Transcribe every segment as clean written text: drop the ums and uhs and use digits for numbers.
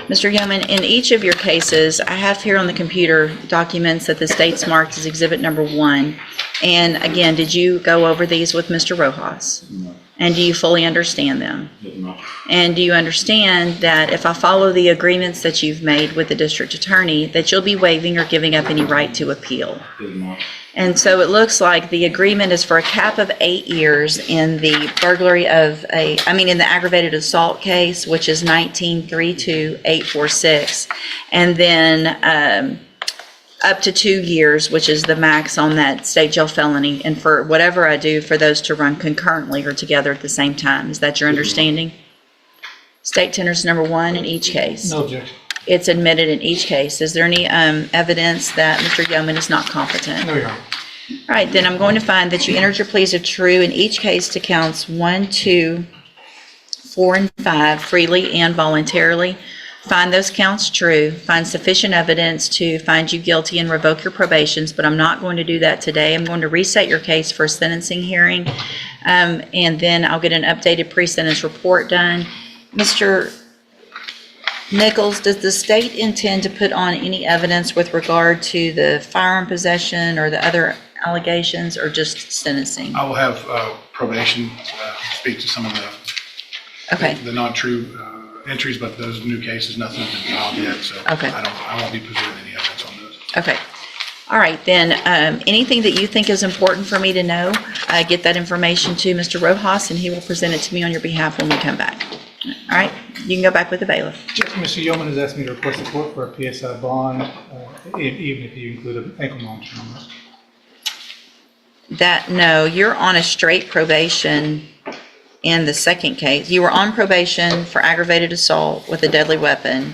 Mr. Yeoman, in each of your cases, I have here on the computer documents that the state's marked as exhibit number 1. And again, did you go over these with Mr. Rojas? No. And do you fully understand them? No. And do you understand that if I follow the agreements that you've made with the district attorney, that you'll be waiving or giving up any right to appeal? No. And so it looks like the agreement is for a cap of 8 years in the burglary of in the aggravated assault case, which is 19-32846, and then up to 2 years, which is the max on that state jail felony, and for whatever I do, for those to run concurrently or together at the same time. Is that your understanding? State tender's number 1 in each case. No objection. It's admitted in each case. Is there any evidence that Mr. Yeoman is not competent? No, Your Honor. All right, then I'm going to find that you entered your pleas of true in each case to counts 1, 2, 4, and 5 freely and voluntarily. Find those counts true. Find sufficient evidence to find you guilty and revoke your probations, but I'm not going to do that today. I'm going to reset your case for a sentencing hearing, and then I'll get an updated pre-sentence report done. Mr. Nichols, does the state intend to put on any evidence with regard to the firearm possession or the other allegations, or just sentencing? I will have probation speak to some of the not-true entries, but those new cases, nothing has been filed yet, so Okay. I won't be presenting any evidence on those. Okay. All right, then, anything that you think is important for me to know, get that information to Mr. Rojas, and he will present it to me on your behalf when we come back. All right, you can go back with the bailiff. Mr. Yeoman has asked me to request support for a PSI bond, even if you include an ankle monitor on that. No, you're on a straight probation in the second case. You were on probation for aggravated assault with a deadly weapon.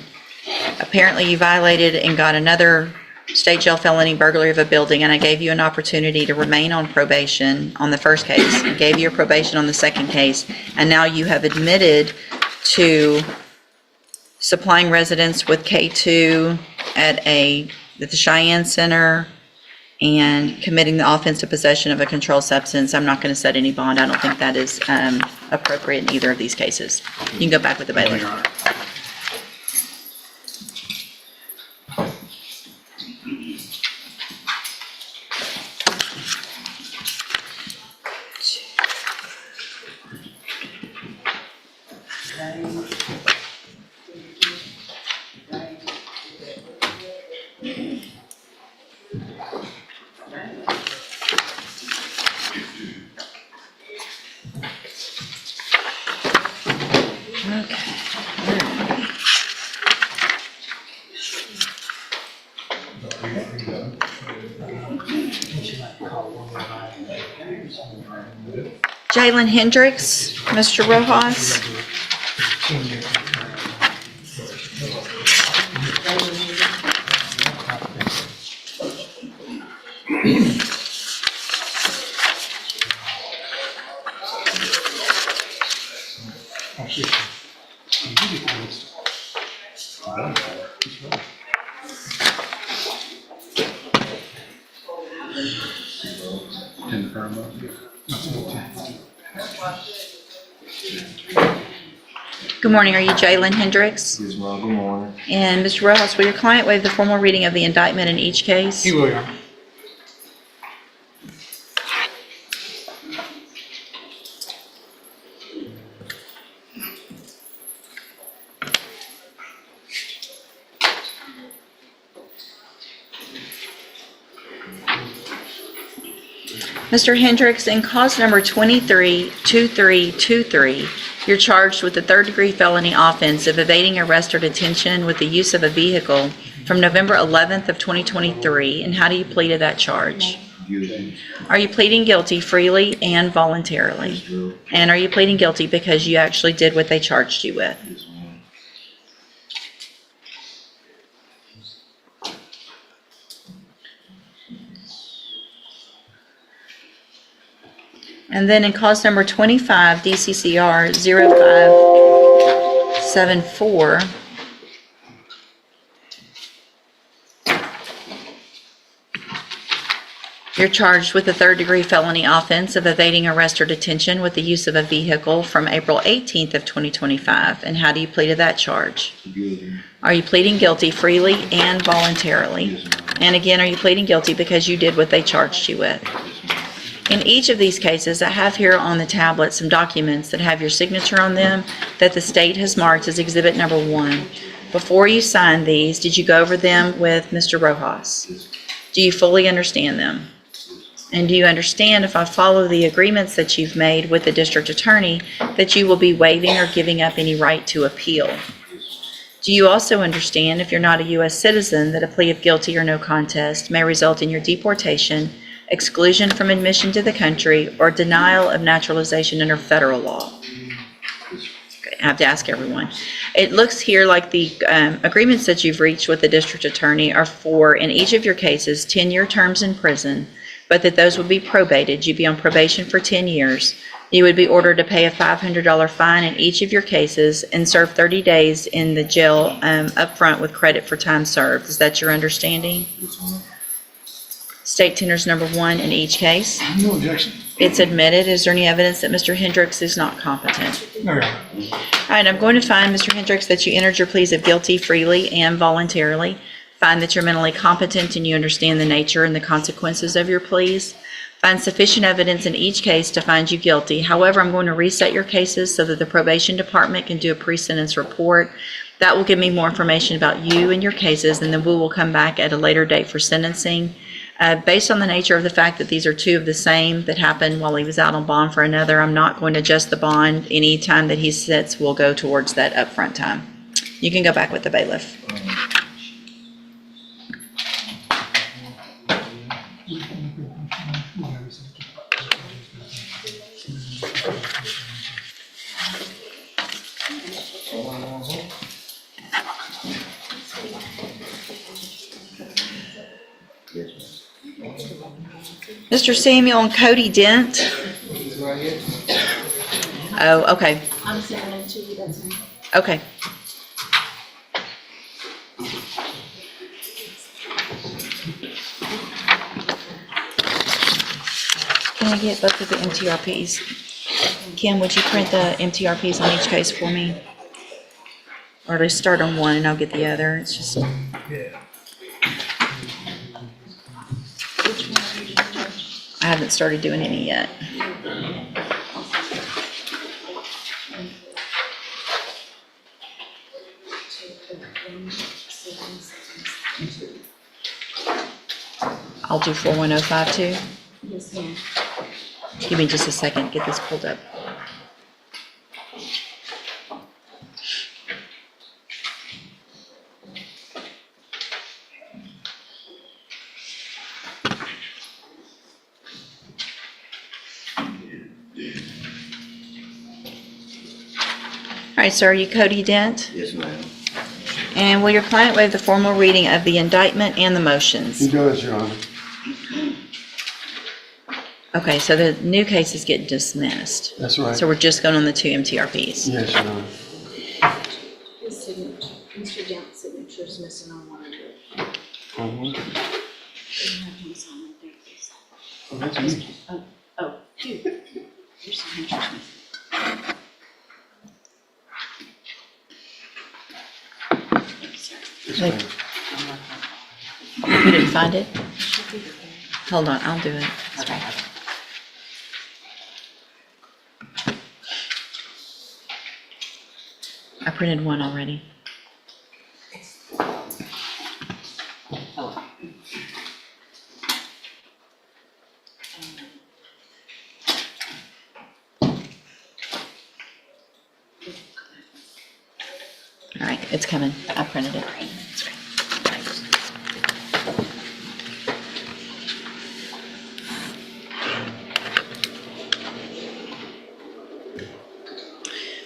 Apparently, you violated and got another state jail felony burglary of a building, and I gave you an opportunity to remain on probation on the first case. I gave you a probation on the second case, and now you have admitted to supplying residents with K2 at the Cheyenne Center and committing the offensive possession of a controlled substance. I'm not going to set any bond. I don't think that is appropriate in either of these cases. You can go back with the bailiff. Your Honor. Jalen Hendricks, Mr. Rojas. Good morning. Are you Jalen Hendricks? Yes, ma'am. Good morning. And Mr. Rojas, will your client waive the formal reading of the indictment in each case? He will, Your Honor. Mr. Hendricks, in cause number 232323, you're charged with the third-degree felony offense of evading arrest or detention with the use of a vehicle from November 11th of 2023. And how do you plead to that charge? Guilty. Are you pleading guilty freely and voluntarily? True. And are you pleading guilty because you actually did what they charged you with? Yes, ma'am. And then in cause number 25, DCCR 0574, You're charged with a third-degree felony offense of evading arrest or detention with the use of a vehicle from April 18th of 2025. And how do you plead to that charge? Guilty. Are you pleading guilty freely and voluntarily? Yes, ma'am. And again, are you pleading guilty because you did what they charged you with? Yes, ma'am. In each of these cases, I have here on the tablet some documents that have your signature on them that the state has marked as Exhibit Number 1. Before you signed these, did you go over them with Mr. Rojas? Yes. Do you fully understand them? And do you understand, if I follow the agreements that you've made with the district attorney, that you will be waiving or giving up any right to appeal? Do you also understand, if you're not a U.S. citizen, that a plea of guilty or no contest may result in your deportation, exclusion from admission to the country, or denial of naturalization under federal law? Okay, I have to ask everyone. It looks here like the agreements that you've reached with the district attorney are for, in each of your cases, 10-year terms in prison, but that those would be probated. You'd be on probation for 10 years. You would be ordered to pay a $500 fine in each of your cases and serve 30 days in the jail up front with credit for time served. Is that your understanding? Yes, ma'am. State tenders number 1 in each case. No objection. It's admitted. Is there any evidence that Mr. Hendricks is not competent? No, Your Honor. All right, I'm going to find, Mr. Hendricks, that you entered your pleas of guilty freely and voluntarily. Find that you're mentally competent and you understand the nature and the consequences of your pleas. Find sufficient evidence in each case to find you guilty. However, I'm going to reset your cases so that the probation department can do a pre-sentence report. That will give me more information about you and your cases, and then we will come back at a later date for sentencing. Based on the nature of the fact that these are two of the same that happened while he was out on bond for another, I'm not going to adjust the bond. Any time that he sits will go towards that upfront time. You can go back with the bailiff. Mr. Samuel and Cody Dent. Oh, okay. I'm sending it to you, that's fine. Okay. Can I get both of the MTRPs? Kim, would you print the MTRPs on each case for me? Or let's start on one and I'll get the other. It's just, Yeah. I haven't started doing any yet. I'll do 41052. Yes, ma'am. Give me just a second, get this pulled up. All right, sir, are you Cody Dent? Yes, ma'am. And will your client waive the formal reading of the indictment and the motions? He does, Your Honor. Okay, so the new cases get dismissed. That's right. So we're just going on the two MTRPs. Yes, Your Honor. His signature, Mr. Dent's signature is missing on one of it. Mhm. You have him sign it there, please. Oh, that's me. Oh, you. Your signature's missing. Yes, ma'am. You didn't find it? Hold on, I'll do it. That's right. I printed one already. All right, it's coming. I printed it. That's right.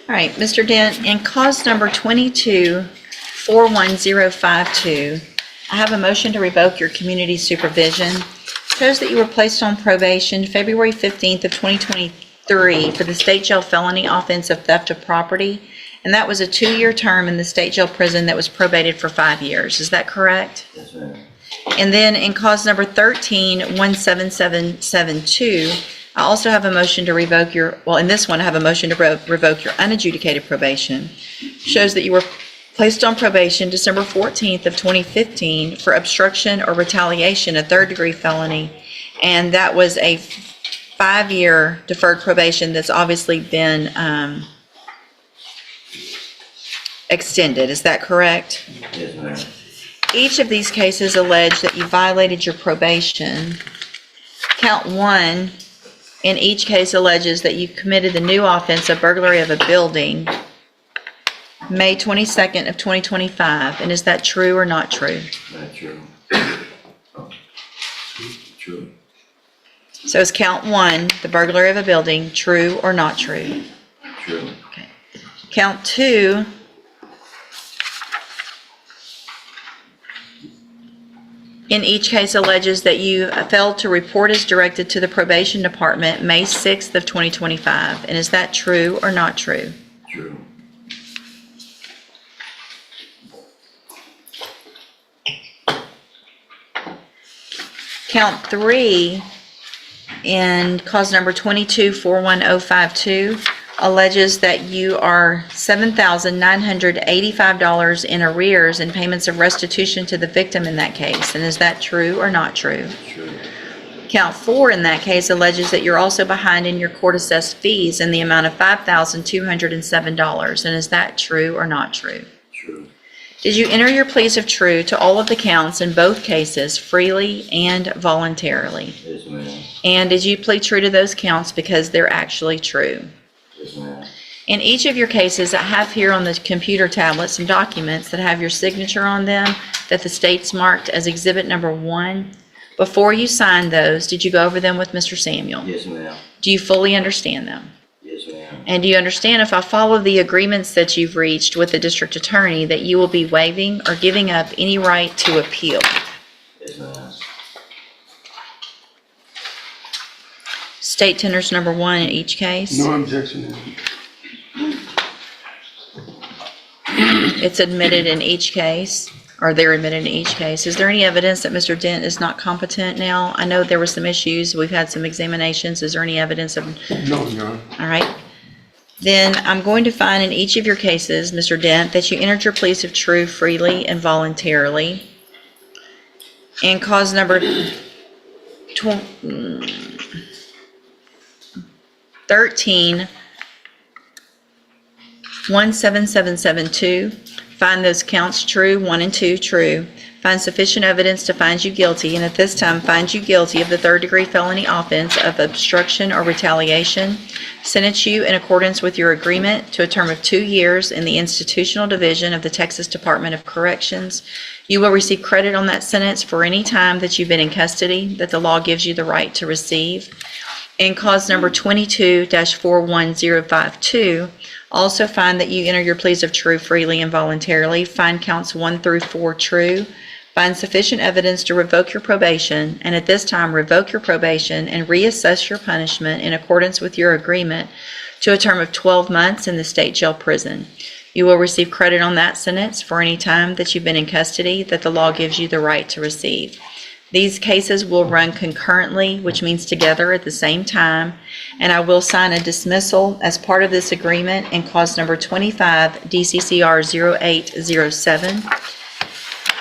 All right, Mr. Dent, in cause number 22-41052, I have a motion to revoke your community supervision. It shows that you were placed on probation February 15th of 2023 for the state jail felony offense of theft of property, and that was a 2-year term in the state jail prison that was probated for 5 years. Is that correct? Yes, ma'am. And then in cause number 13-17772, I also have a motion to revoke your, well, in this one, I have a motion to revoke your unadjudicated probation. Shows that you were placed on probation December 14th of 2015 for obstruction or retaliation, a third-degree felony. And that was a 5-year deferred probation that's obviously been extended. Is that correct? Yes, ma'am. Each of these cases allege that you violated your probation. Count 1 in each case alleges that you committed the new offense of burglary of a building May 22nd of 2025. And is that true or not true? Not true. True. So is count 1, the burglary of a building, true or not true? True. Okay. Count 2, in each case alleges that you failed to report as directed to the probation department May 6th of 2025. And is that true or not true? True. Count 3 in cause number 22-41052 alleges that you are $7,985 in arrears in payments of restitution to the victim in that case. And is that true or not true? True. Count 4 in that case alleges that you're also behind in your court-assessed fees in the amount of $5,207. And is that true or not true? True. Did you enter your pleas of true to all of the counts in both cases freely and voluntarily? Yes, ma'am. And did you plead true to those counts because they're actually true? Yes, ma'am. In each of your cases, I have here on the computer tablet some documents that have your signature on them that the state's marked as exhibit number 1. Before you signed those, did you go over them with Mr. Samuel? Yes, ma'am. Do you fully understand them? Yes, ma'am. And do you understand if I follow the agreements that you've reached with the district attorney that you will be waiving or giving up any right to appeal? Yes, ma'am. State tenders number 1 in each case. No objection. It's admitted in each case, or they're admitted in each case. Is there any evidence that Mr. Dent is not competent now? I know there were some issues. We've had some examinations. Is there any evidence of? No, Your Honor. All right. Then I'm going to find in each of your cases, Mr. Dent, that you entered your pleas of true freely and voluntarily. And cause number 13-17772, find those counts true, 1 and 2 true. Find sufficient evidence to find you guilty, and at this time find you guilty of the third-degree felony offense of obstruction or retaliation. Sentence you in accordance with your agreement to a term of 2 years in the institutional division of the Texas Department of Corrections. You will receive credit on that sentence for any time that you've been in custody that the law gives you the right to receive. In cause number 22-41052, also find that you enter your pleas of true freely and voluntarily. Find counts 1 through 4 true. Find sufficient evidence to revoke your probation, and at this time revoke your probation and reassess your punishment in accordance with your agreement to a term of 12 months in the state jail prison. You will receive credit on that sentence for any time that you've been in custody that the law gives you the right to receive. These cases will run concurrently, which means together at the same time, and I will sign a dismissal as part of this agreement in cause number 25 DCCR 0807.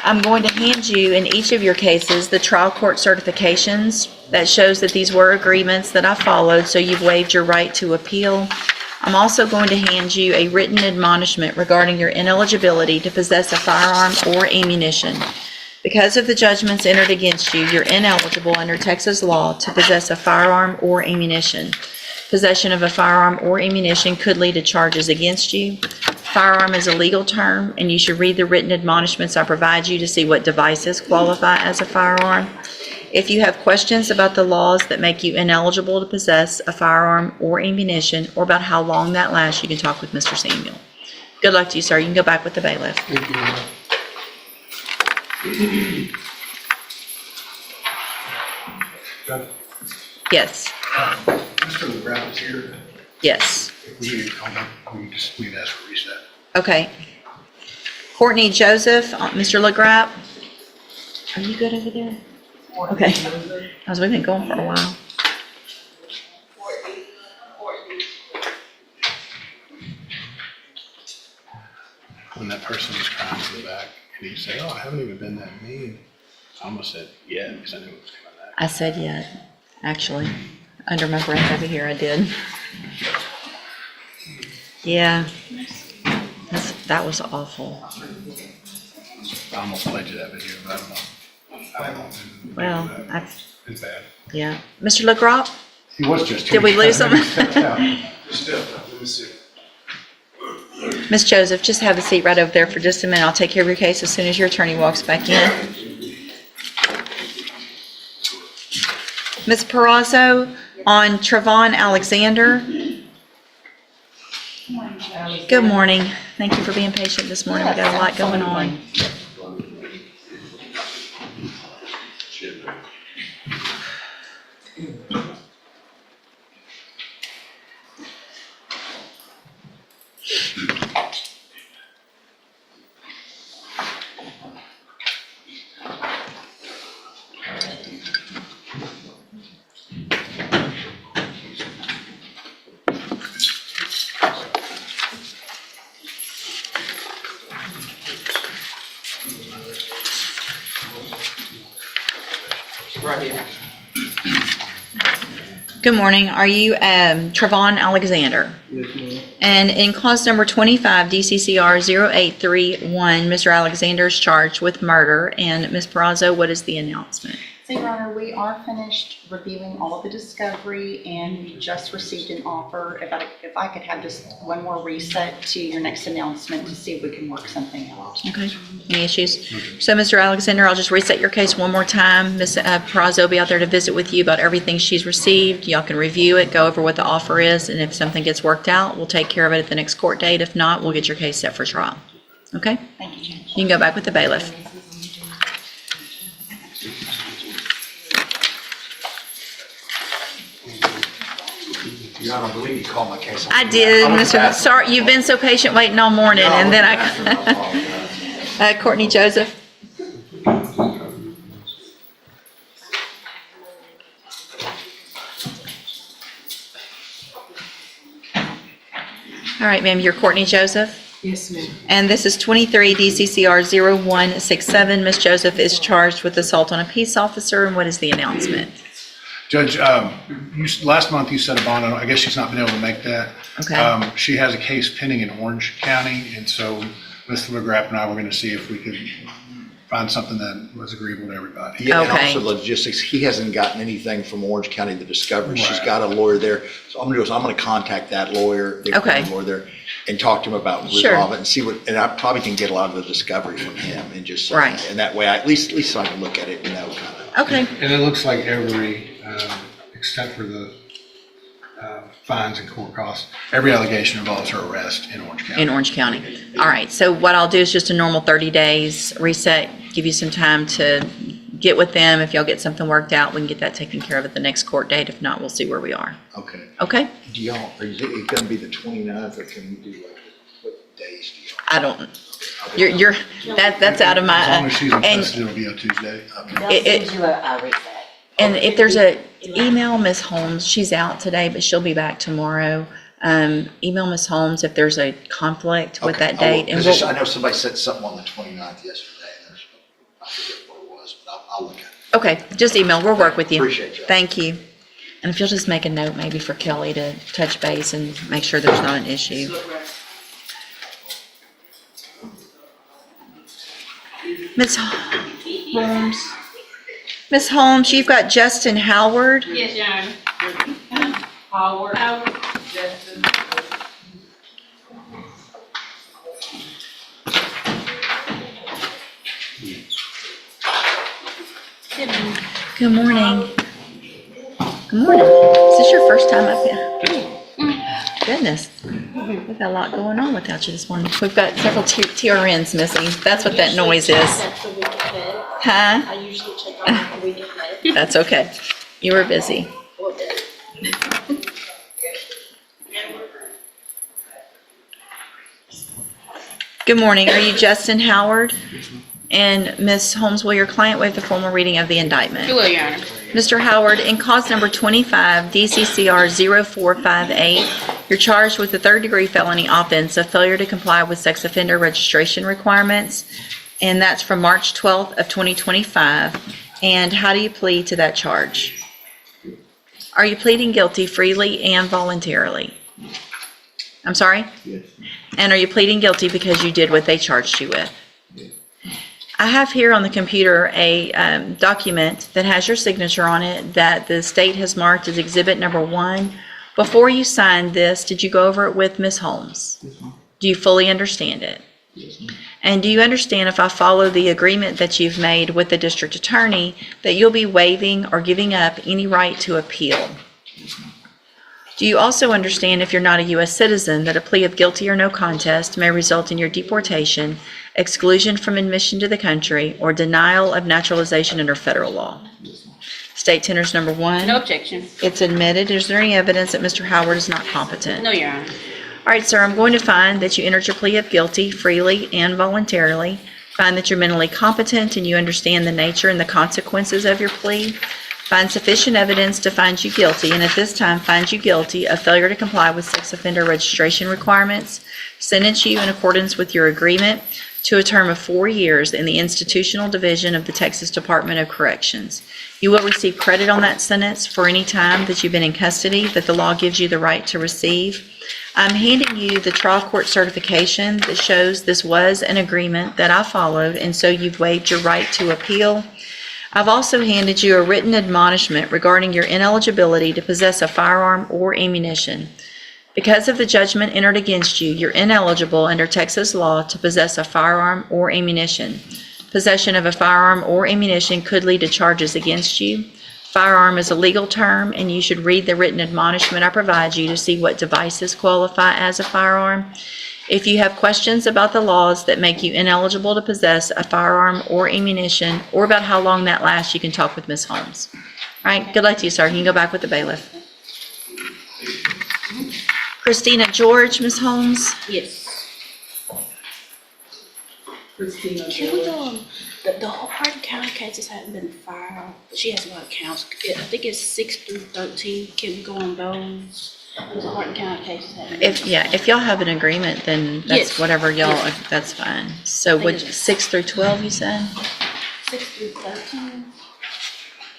I'm going to hand you in each of your cases the trial court certifications that shows that these were agreements that I followed, so you've waived your right to appeal. I'm also going to hand you a written admonishment regarding your ineligibility to possess a firearm or ammunition. Because of the judgments entered against you, you're ineligible under Texas law to possess a firearm or ammunition. Possession of a firearm or ammunition could lead to charges against you. Firearm is a legal term, and you should read the written admonishments I provide you to see what devices qualify as a firearm. If you have questions about the laws that make you ineligible to possess a firearm or ammunition, or about how long that lasts, you can talk with Mr. Samuel. Good luck to you, sir. You can go back with the bailiff. Thank you, Your Honor. Yes, Mr. LeBron is here. yes. If we need to come up, we just need to ask for reset. Okay. Courtney Joseph, Mr. LeGrapp. Are you good over there? Okay. We've been going for a while. When that person was crying in the back, and he said, "Oh, I haven't even been that mean." I almost said, "Yeah," because I knew it was coming back. I said yet, actually. Under my breath over here, I did. Yeah. That was awful. I almost played you that video, but I don't know. Well, It's bad. yeah. Mr. LeGrop, He was just. did we lose him? He stepped out. Miss Joseph, just have a seat right over there for just a minute. I'll take care of your case as soon as your attorney walks back in. Ms. Perazzo, on Trevon Alexander. Good morning. Thank you for being patient this morning. We've got a lot going on. Good morning. Are you Trevon Alexander? Yes, ma'am. And in clause number 25, DCCR 0831, Mr. Alexander is charged with murder. And Ms. Perazzo, what is the announcement? So, Your Honor, we are finished reviewing all of the discovery and we just received an offer. If I could have just one more reset to your next announcement to see if we can work something out. Okay. Any issues? So, Mr. Alexander, I'll just reset your case one more time. Ms. Perazzo will be out there to visit with you about everything she's received. Y'all can review it, go over what the offer is, and if something gets worked out, we'll take care of it at the next court date. If not, we'll get your case set for trial. Okay? Thank you, Judge. You can go back with the bailiff. Your Honor, I believe you called my case. I did, Mr. Sorry, you've been so patient waiting all morning, and then I, Courtney Joseph. All right, ma'am, you're Courtney Joseph? Yes, ma'am. And this is 23 DCCR 0167. Ms. Joseph is charged with assault on a peace officer, and what is the announcement? Judge, last month you set a bond. I guess she's not been able to make that. Okay. She has a case pending in Orange County, and so Mr. McGrath and I were going to see if we could find something that was agreeable to everybody. Yeah, and Okay. also logistics, he hasn't gotten anything from Orange County, the discovery. She's Right. got a lawyer there. So I'm going to contact that lawyer, the Okay. lawyer there, and talk to him about Sure. resolve it and see what, and I probably can get a lot of the discovery from him and just, Right. and that way, at least so I can look at it, kind of. Okay, And it looks like every, except for the fines and court costs, every allegation involves her arrest in Orange County. in Orange County. All right, so what I'll do is just a normal 30 days reset, give you some time to get with them. If y'all get something worked out, we can get that taken care of at the next court date. If not, we'll see where we are. Okay. Okay? Do y'all, is it going to be the 29th, or can we do like, what days do y'all? I don't, you're, that's out of my, As long as she's in and custody, it'll be a Tuesday. it, and if there's email Ms. Holmes, she's out today, but she'll be back tomorrow. Email Ms. Holmes if there's a conflict with Okay, that date. And I we'll, know somebody said something on the 29th yesterday, and I forget what it was, but I'll look at it. okay, just email, we'll work with you. Appreciate you. Thank you. And if you'll just make a note maybe for Kelly to touch base and make sure there's not an issue. Ms. Holmes. Ms. Holmes, you've got Justin Howard. Yes, Your Honor. Howard. Justin. Good morning. Good morning. Is this your first time up here? Goodness. We've got a lot going on without you this morning. We've got several TRNs missing. That's what that noise is. That's the week ahead. Huh? I usually check on the week ahead. That's okay. You were busy. Well, then. Good morning. Are you Justin Howard? And Ms. Holmes, will your client waive the formal reading of the indictment? She will, Your Honor. Mr. Howard, in cause number 25 DCCR 0458, you're charged with the third-degree felony offense of failure to comply with sex offender registration requirements, and that's from March 12th of 2025. And how do you plead to that charge? Are you pleading guilty freely and voluntarily? I'm sorry? Yes. And are you pleading guilty because you did what they charged you with? I have here on the computer a document that has your signature on it that the state has marked as Exhibit Number 1. Before you signed this, did you go over it with Ms. Holmes? Yes, ma'am. Do you fully understand it? Yes, ma'am. And do you understand, if I follow the agreement that you've made with the district attorney, that you'll be waiving or giving up any right to appeal? Do you also understand, if you're not a U.S. citizen, that a plea of guilty or no contest may result in your deportation, exclusion from admission to the country, or denial of naturalization under federal law? State tenders number 1. No objection. It's admitted. Is there any evidence that Mr. Howard is not competent? No, Your Honor. All right, sir, I'm going to find that you entered your plea of guilty freely and voluntarily. Find that you're mentally competent and you understand the nature and the consequences of your plea. Find sufficient evidence to find you guilty, and at this time find you guilty of failure to comply with sex offender registration requirements. Sentence you in accordance with your agreement to a term of 4 years in the institutional division of the Texas Department of Corrections. You will receive credit on that sentence for any time that you've been in custody that the law gives you the right to receive. I'm handing you the trial court certification that shows this was an agreement that I followed, and so you've waived your right to appeal. I've also handed you a written admonishment regarding your ineligibility to possess a firearm or ammunition. Because of the judgment entered against you, you're ineligible under Texas law to possess a firearm or ammunition. Possession of a firearm or ammunition could lead to charges against you. Firearm is a legal term, and you should read the written admonishment I provide you to see what devices qualify as a firearm. If you have questions about the laws that make you ineligible to possess a firearm or ammunition, or about how long that lasts, you can talk with Ms. Holmes. All right, good luck to you, sir. You can go back with the bailiff. Christina George, Ms. Holmes? Yes. Christina Can we George. the Hardin County cases haven't been filed. She has a lot of counts. I think it's 6 through 13. Can we go on those? The Hardin County cases haven't been. If y'all have an agreement, then that's Yes. whatever y'all, Yes. that's fine. So would 6 through 12, you said? 6 through 13.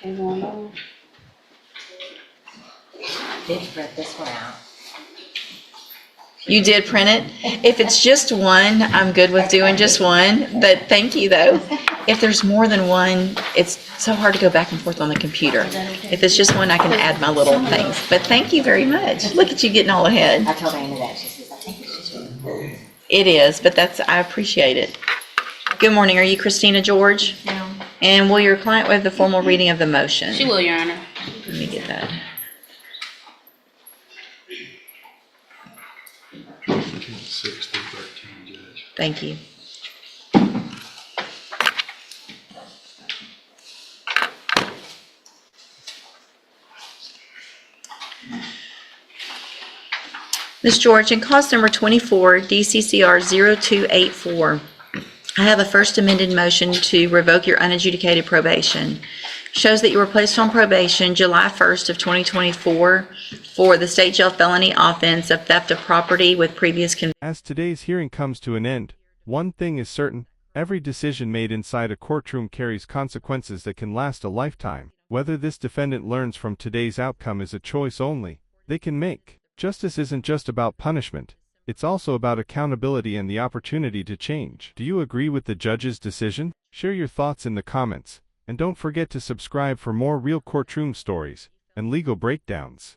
Can we go on those? Did print this one out. You did print it? If it's just one, I'm good with doing just one, but thank you though. If there's more than one, it's so hard to go back and forth on the computer. If it's just one, I can add my little things, but thank you very much. Look at you getting all ahead. I told Anna that. She says, I think it's just one. It is, but I appreciate it. Good morning. Are you Christina George? No. And will your client waive the formal reading of the motion? She will, Your Honor. Let me get that. 6 through 13, Judge. Thank you. Ms. George, in cause number 24, DCCR 0284, I have a first amended motion to revoke your unadjudicated probation. Shows that you were placed on probation July 1st of 2024 for the state jail felony offense of theft of property with previous conviction. As today's hearing comes to an end, one thing is certain: every decision made inside a courtroom carries consequences that can last a lifetime. Whether this defendant learns from today's outcome is a choice only they can make. Justice isn't just about punishment, it's also about accountability and the opportunity to change. Do you agree with the judge's decision? Share your thoughts in the comments, and don't forget to subscribe for more real courtroom stories and legal breakdowns.